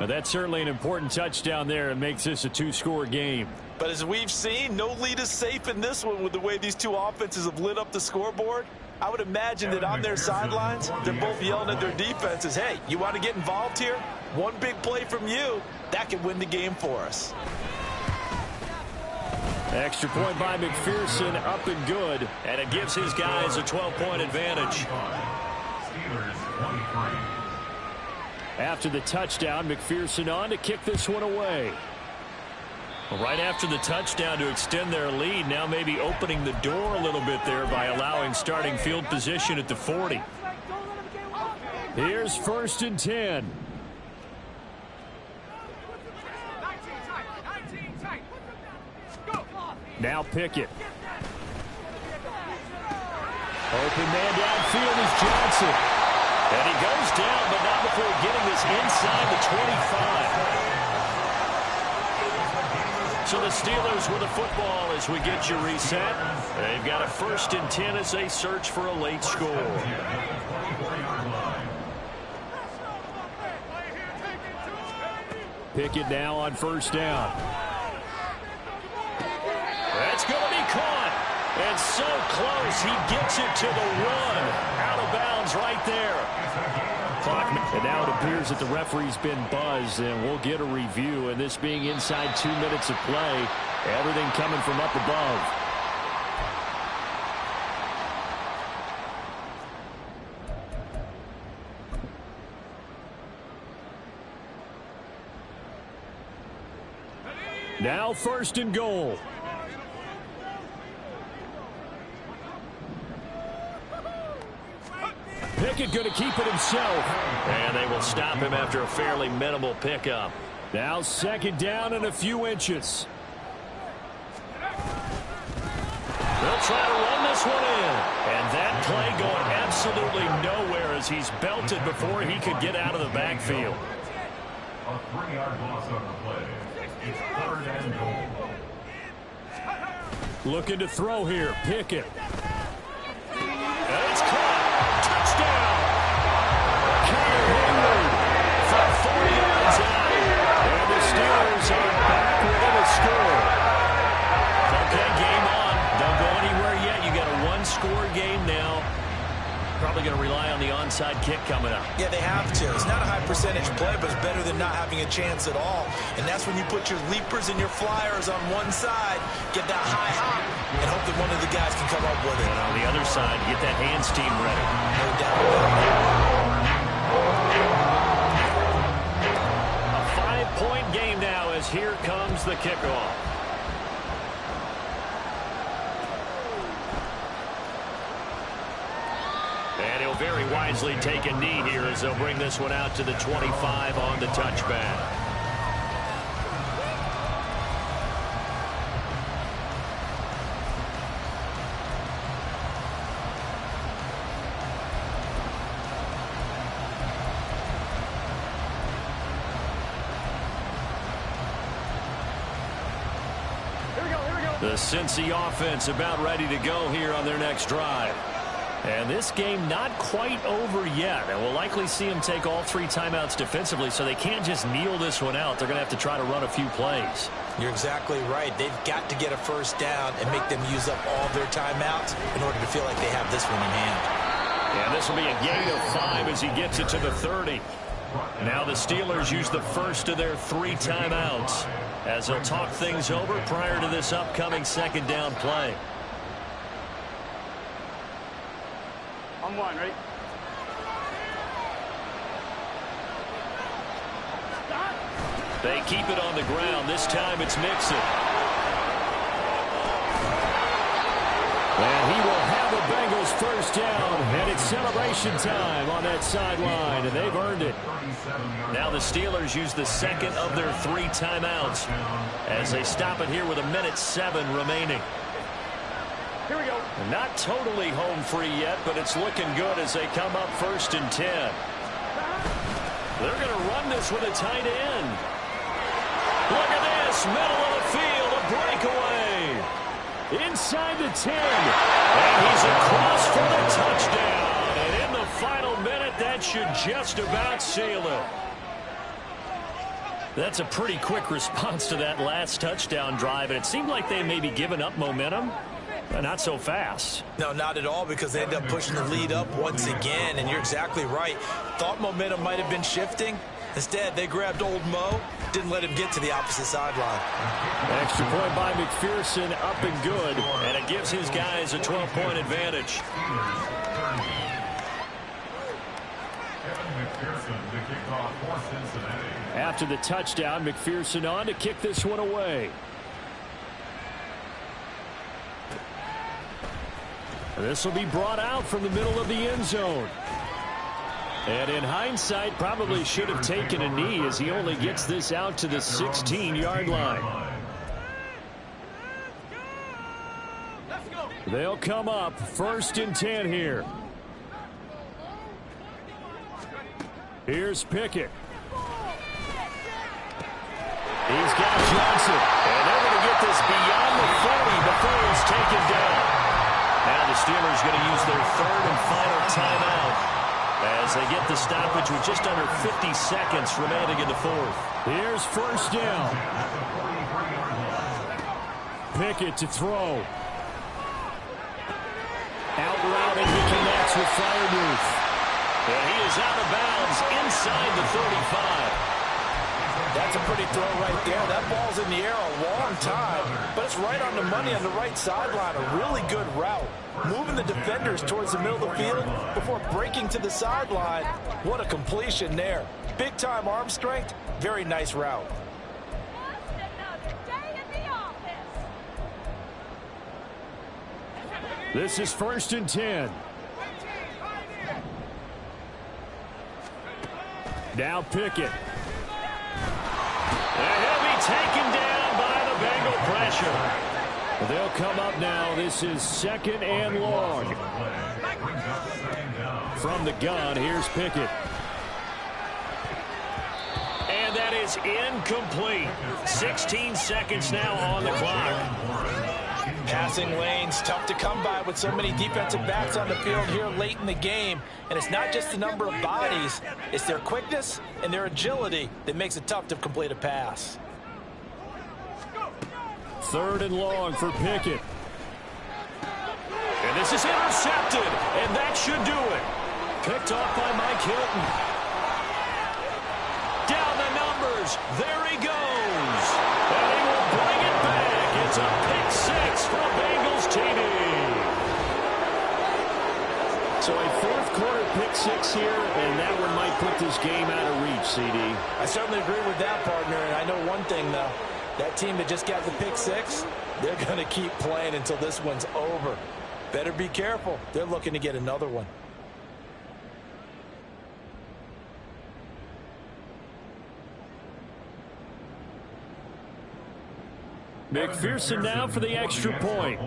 Now, that's certainly an important touchdown there and makes this a 2-score game. But as we've seen, no lead is safe in this one with the way these two offenses have lit up the scoreboard. I would imagine that on their sidelines, they're both yelling at their defenses, hey, you want to get involved here? One big play from you, that could win the game for us. Extra point by McPherson, up and good. And it gives his guys a 12-point advantage. After the touchdown, McPherson on to kick this one away. Right after the touchdown to extend their lead, now maybe opening the door a little bit there by allowing starting field position at the 40. Here's 1st and 10. Now Pickett. Open man downfield is Johnson. And he goes down, but not before getting this inside the 25. So the Steelers with the football as we get you reset. They've got a 1st and 10 as they search for a late score. Pickett now on 1st down. That's going to be caught. And so close, he gets it to the 1. Out of bounds right there. And now it appears that the referee's been buzzed, and we'll get a review. And this being inside 2 minutes of play, everything coming from up above. Now 1st and goal. Pickett going to keep it himself. And they will stop him after a fairly minimal pickup. Now 2nd down and a few inches. They'll try to run this one in. And that play going absolutely nowhere as he's belted before he could get out of the backfield. A 3-yard loss on the play. It's 3rd and goal. Looking to throw here. Pickett. And it's caught. Touchdown. Connor Heyward From 40 yards out. And the Steelers are back within a score. Okay, game on. Don't go anywhere yet. You got a 1-score game now. Probably going to rely on the onside kick coming up. Yeah, they have to. It's not a high percentage play, but it's better than not having a chance at all. And that's when you put your leapers and your flyers on one side, get that high hop, and hope that one of the guys can come up with it. And on the other side, get that hands team ready. No doubt about A it. 5-point game now as here comes the kickoff. And he'll very wisely take a knee here as they'll bring this one out to the 25 on the touchback. The Cincy offense about ready to go here on their next drive. And this game not quite over yet. And we'll likely see them take all 3 timeouts defensively, so they can't just kneel this one out. They're going to have to try to run a few plays. You're exactly right. They've got to get a 1st down and make them use up all their timeouts in order to feel like they have this one in hand. And this will be a gain of 5 as he gets it to the 30. Now the Steelers use the first of their 3 timeouts as they'll talk things over prior to this upcoming 2nd down play. On 1, ready? They keep it on the ground. This time it's Mixon. And he will have a Bengals first down, and it's celebration time on that sideline, and they've earned it. Now the Steelers use the second of their 3 timeouts as they stop it here with 1:07 remaining. Here we go. Not totally home free yet, but it's looking good as they come up 1st and 10. They're going to run this with a tight end. Look at this, middle of the field, a breakaway. Inside the 10. And he's across for the touchdown. And in the final minute, that should just about seal it. That's a pretty quick response to that last touchdown drive, and it seemed like they may be giving up momentum. Not so fast. No, not at all, because they end up pushing the lead up once again, and you're exactly right. Thought momentum might have been shifting. Instead, they grabbed old Mo, didn't let him get to the opposite sideline. Extra point by McPherson, up and good. And it gives his guys a 12-point advantage. After the touchdown, McPherson on to kick this one away. This will be brought out from the middle of the end zone. And in hindsight, probably should have taken a knee as he only gets this out to the 16-yard line. They'll come up 1st and 10 here. Here's Pickett. He's got Johnson. And they're going to get this beyond the 40 before he's taken down. Now the Steelers going to use their 3rd and final timeout as they get the stoppage with just under 50 seconds remaining in the 4th. Here's 1st down. Pickett to throw. Out route, and he connects with Freiermuth. And he is out of bounds inside the 35. That's a pretty throw right there. That ball's in the air a long time, but it's right on the money on the right sideline. A really good route. Moving the defenders towards the middle of the field before breaking to the sideline. What a completion there. Big-time arm strength. Very nice route. This is 1st and 10. Now Pickett. And he'll be taken down by the Bengal pressure. They'll come up now. This is 2nd and long. From the gun, here's Pickett. And that is incomplete. 16 seconds now on the clock. Passing lanes, tough to come by with so many defensive backs on the field here late in the game. And it's not just the number of bodies, it's their quickness and their agility that makes it tough to complete a pass. 3rd and long for Pickett. And this is intercepted, and that should do it. Picked off by Mike Hilton. Down the numbers. There he goes. And he will bring it back. It's a pick 6 for a Bengals TD. So a 4th quarter pick 6 here, and that one might put this game out of reach, CD. I certainly agree with that, partner, and I know one thing, though. That team that just got the pick 6, they're going to keep playing until this one's over. Better be careful. They're looking to get another one. McPherson now for the extra point.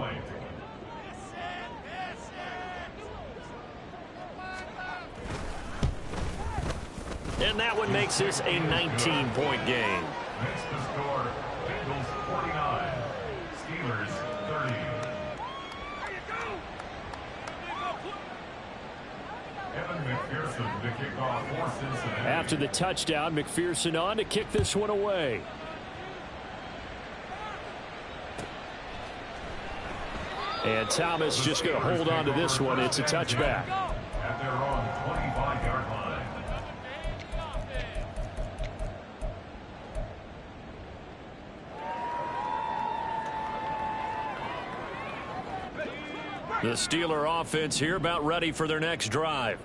And that one makes this a 19-point game. Makes the score Bengals 49, Steelers 30. Evan McPherson to kick off for Cincinnati. After the touchdown, McPherson on to kick this one away. And Thomas just going to hold on to this one. It's a touchback. At their own 25-yard line. The Steeler offense here about ready for their next drive.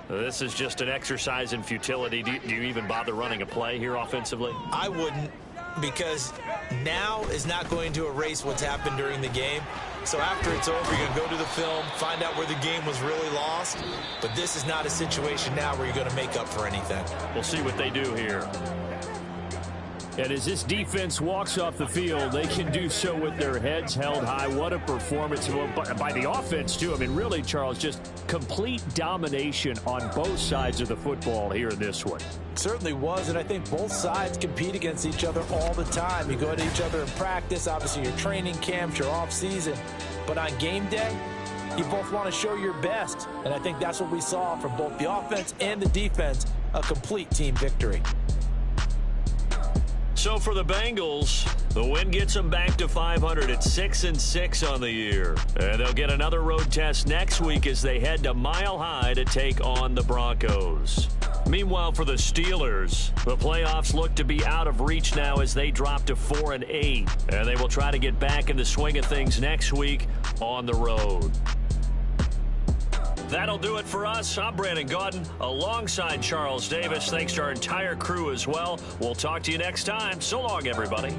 This is just an exercise in futility. Do you even bother running a play here offensively? I wouldn't. because now is not going to erase what's happened during the game. So after it's over, you're going to go to the film, find out where the game was really lost. But this is not a situation now where you're going to make up for anything. We'll see what they do here. And as this defense walks off the field, they can do so with their heads held high. What a performance by the offense, too. I mean, really, Charles, just complete domination on both sides of the football here in this one. It certainly was, and I think both sides compete against each other all the time. You go at each other in practice, obviously your training camps, your off-season. But on game day, you both want to show your best. And I think that's what we saw from both the offense and the defense, a complete team victory. So for the Bengals, the win gets them back to 500 at 6-6 on the year. And they'll get another road test next week as they head to Mile High to take on the Broncos. Meanwhile, for the Steelers, the playoffs look to be out of reach now as they drop to 4-8. And they will try to get back in the swing of things next week on the road. That'll do it for us. I'm Brandon Gaudin alongside Charles Davis. Thanks to our entire crew as well. We'll talk to you next time. So long, everybody.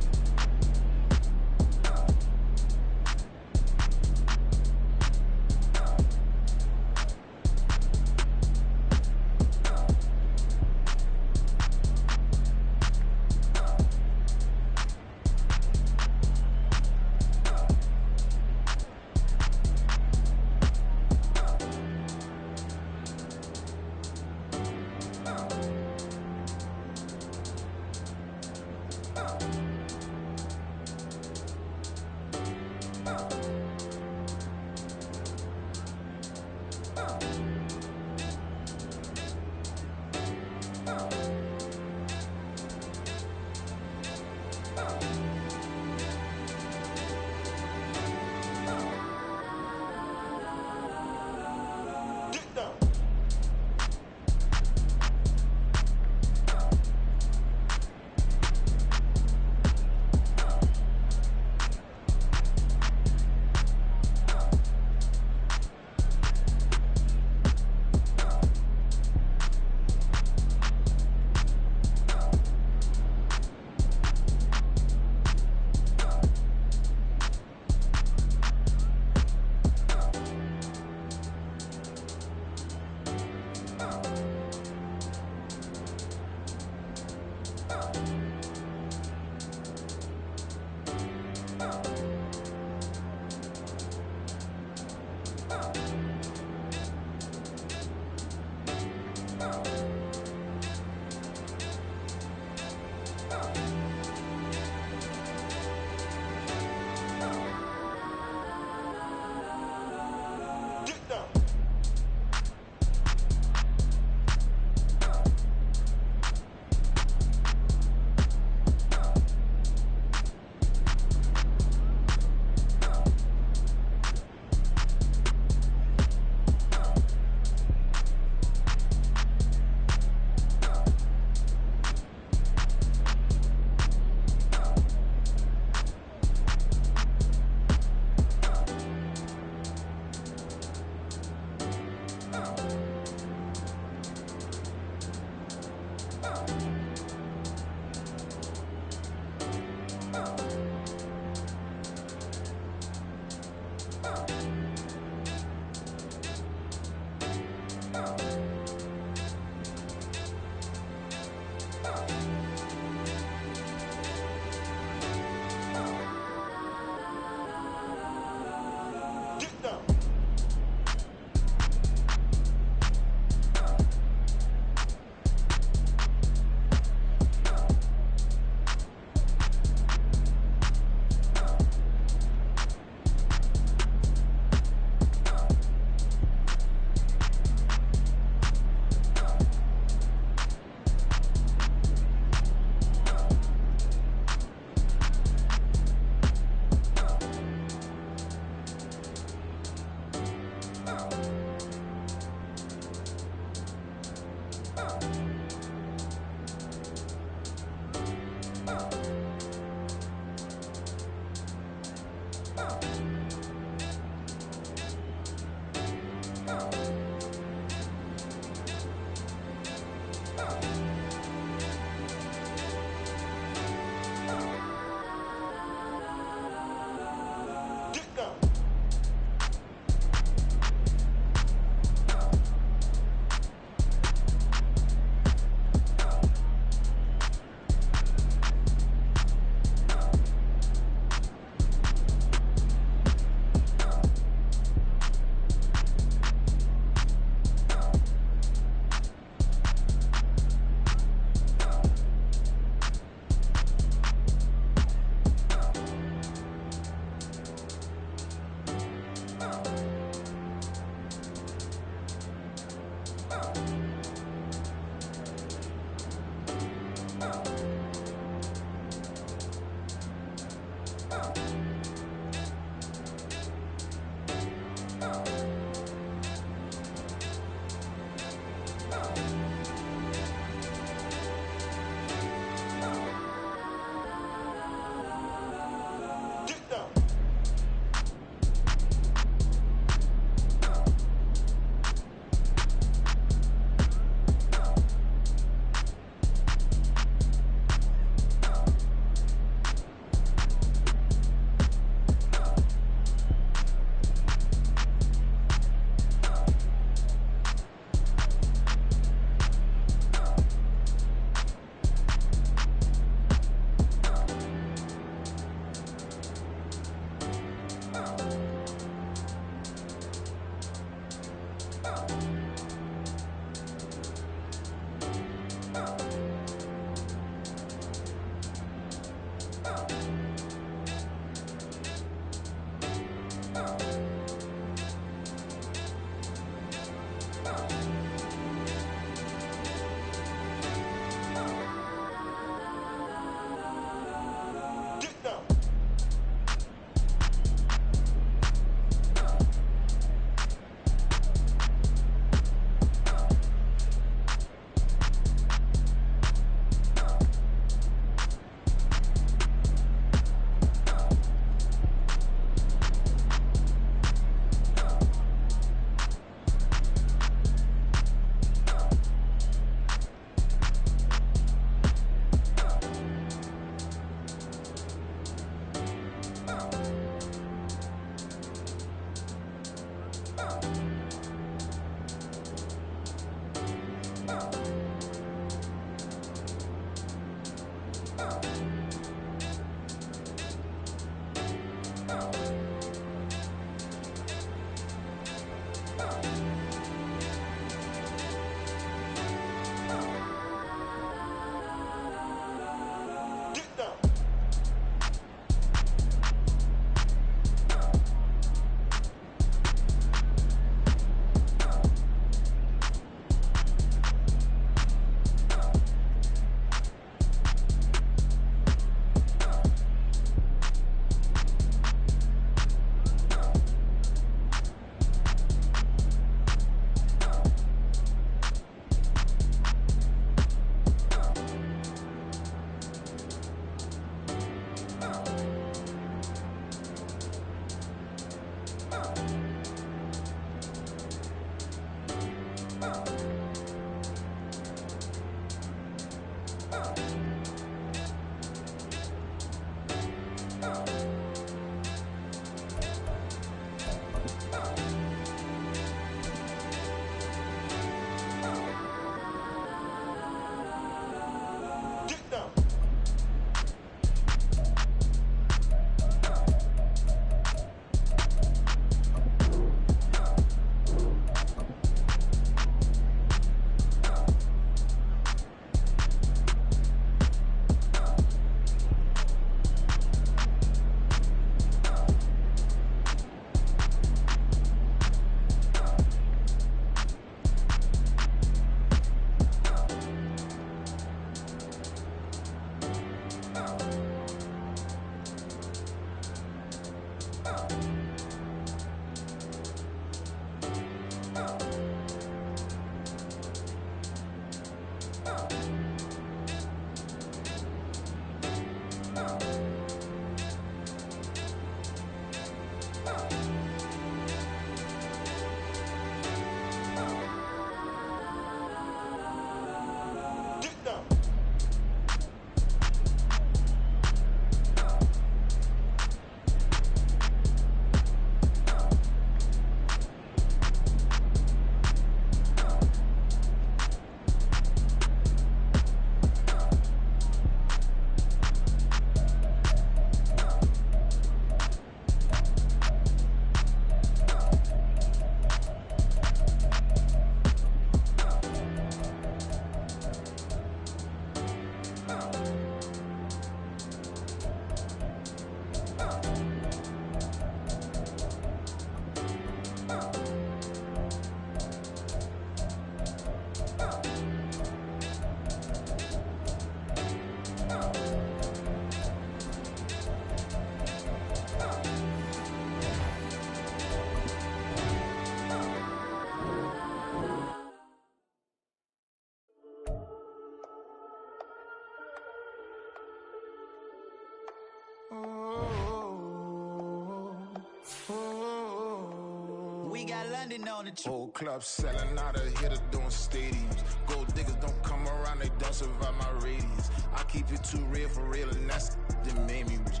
We got London on the Whole club selling out of hitter doing stadiums. Gold diggers don't come around, they don't survive my radius. I keep it too real for real, and that's that made me rich.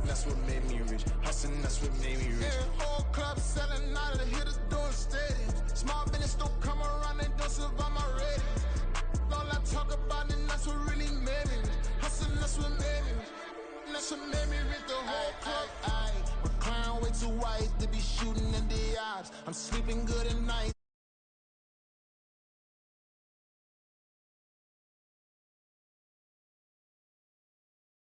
That's what made me rich. Hustling, that's what made me rich. Yeah, whole club selling out of hitters doing stadiums. Small business don't come around, they don't survive my radius. All I talk about, and that's what really made me rich. Hustling, that's what made me rich. And that's what made me rich. The whole club. My crown way too white to be shooting in the eyes. I'm sleeping good at night.